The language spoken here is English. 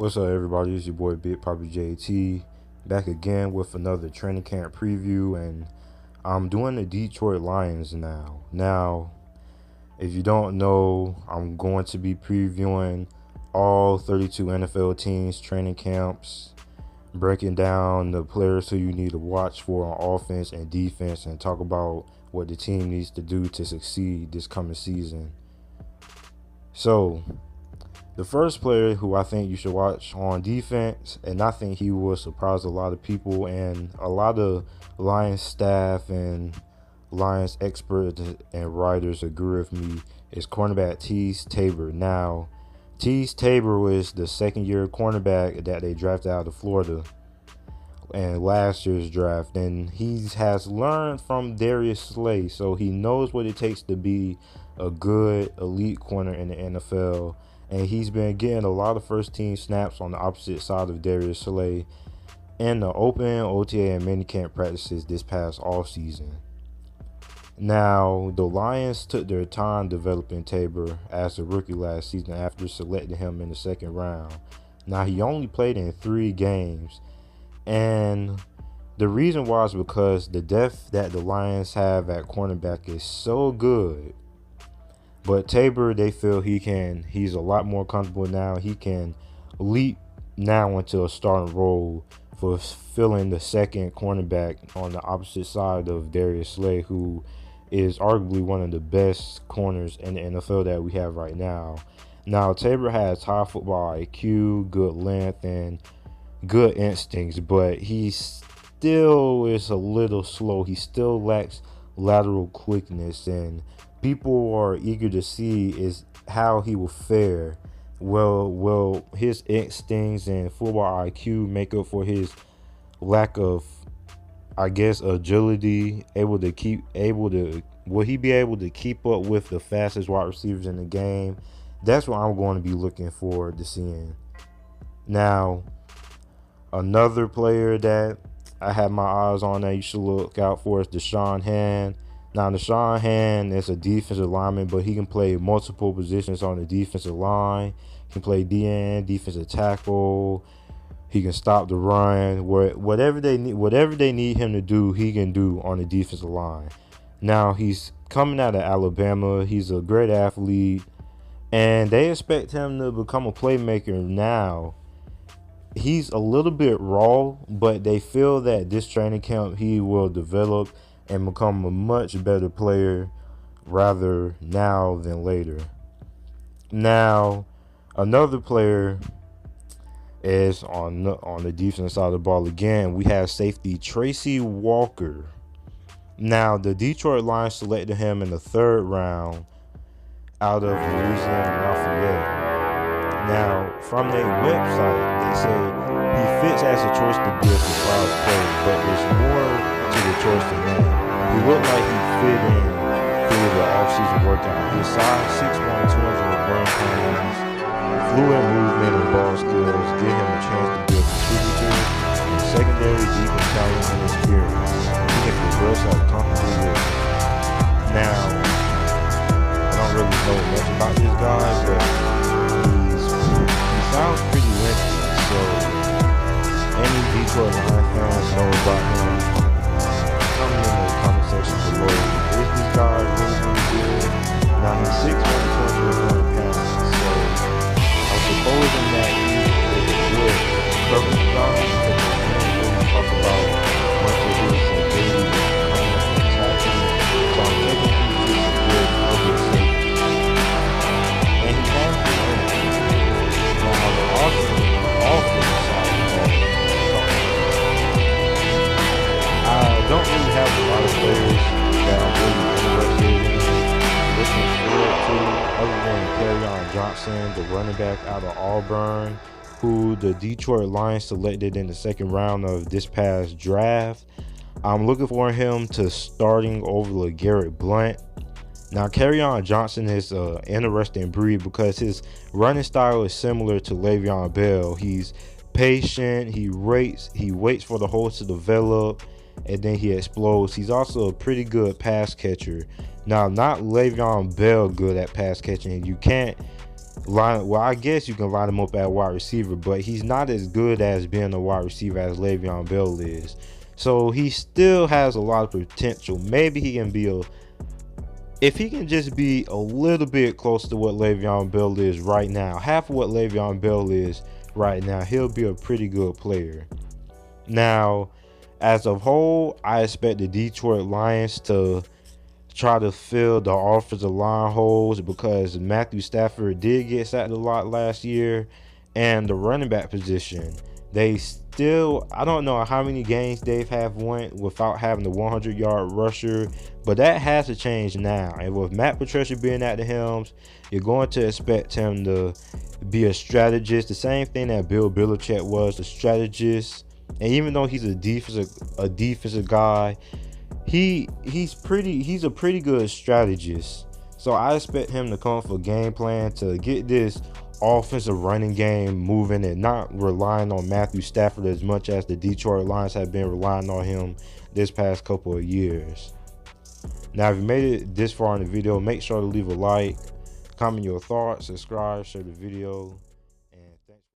What's up, everybody? It's your boy Big Papa JT, back again with another training camp preview, and I'm doing the Detroit Lions now. Now, if you don't know, I'm going to be previewing all 32 NFL teams' training camps, breaking down the players who you need to watch for on offense and defense, and talk about what the team needs to do to succeed this coming season. So, the first player who I think you should watch on defense, and I think he will surprise a lot of people, and a lot of Lions staff and Lions experts and writers agree with me, is cornerback Teez Tabor. Now, Teez Tabor was the second-year cornerback that they drafted out of Florida in last year's draft, and he has learned from Darius Slay, so he knows what it takes to be a good elite corner in the NFL. And he's been getting a lot of first-team snaps on the opposite side of Darius Slay in the open, OTA, and minicamp practices this past offseason. Now, the Lions took their time developing Tabor as a rookie last season after selecting him in the second round. Now, he only played in 3 games, and the reason why is because the depth that the Lions have at cornerback is so good. But Tabor, they feel he's a lot more comfortable now. He can leap now into a starting role for filling the second cornerback on the opposite side of Darius Slay, who is arguably one of the best corners in the NFL that we have right now. Now, Tabor has high football IQ, good length, and good instincts, but he still is a little slow. He still lacks lateral quickness, and people are eager to see is how he will fare. Will his instincts and football IQ make up for his lack of, I guess, agility? Will he be able to keep up with the fastest wide receivers in the game? That's what I'm going to be looking forward to seeing. Now, another player that I have my eyes on that you should look out for is Da'Shawn Hand. Now, Da'Shawn Hand is a defensive lineman, but he can play multiple positions on the defensive line. He can play DN, defensive tackle. He can stop the run. Whatever they need him to do, he can do on the defensive line. Now, he's coming out of Alabama. He's a great athlete, and they expect him to become a playmaker now. He's a little bit raw, but they feel that this training camp he will develop and become a much better player rather now than later. Now, another player is on the defensive side of the ball again. We have safety Tracy Walker. Now, the Detroit Lions selected him in the 3rd round out of Louisiana Lafayette. Now, from their website, they say he fits as a choice to be a surprise player, but there's more to the choice than that. He looked like he fit in through the offseason workout. His size, 6'1", 201 pounds, fluid movement and ball skills give him a chance to be a contributor and secondary defense talent and experience. He can progress at a comfortable rate. Now, I don't really know much about this guy, but he sounds pretty lengthy, so any Detroit Lions fans know about him. Comment in the comment section below. Is this guy really good? Now, he's 6'1", 201 pounds, so I'm supposing that he's a good coverage guy, because we can't really talk about much of his ability coming up and attacking. So I'm thinking he's just a good coverage safety. And he has the length. Now, the offensive side of the ball, I don't really have a lot of players that I'm really interested in looking forward to, other than Kerryon Johnson, the running back out of Auburn, who the Detroit Lions selected in the 2nd round of this past draft. I'm looking for him to starting over LeGarrette Blount. Now, Kerryon Johnson is an interesting breed because his running style is similar to Le'Veon Bell. He's patient, he waits for the holes to develop, and then he explodes. He's also a pretty good pass catcher. Now, not Le'Veon Bell good at pass catching. You can't well, I guess you can line him up at wide receiver, but he's not as good as being a wide receiver as Le'Veon Bell is. So he still has a lot of potential. Maybe he can be if he can just be a little bit close to what Le'Veon Bell is right now, half of what Le'Veon Bell is right now, he'll be a pretty good player. Now, as a whole, I expect the Detroit Lions to try to fill the offensive line holes because Matthew Stafford did get sacked a lot last year, and the running back position, they still, I don't know how many games they've have went without having the 100-yard rusher, but that has to change now. And with Matt Patricia being at the helms, you're going to expect him to be a strategist, the same thing that Bill Belichick was, a strategist. And even though he's a defensive guy, he's a pretty good strategist. So I expect him to come for a game plan to get this offensive running game moving and not relying on Matthew Stafford as much as the Detroit Lions have been relying on him this past couple of years. Now, if you made it this far in the video, make sure to leave a like, comment your thoughts, subscribe, share the video.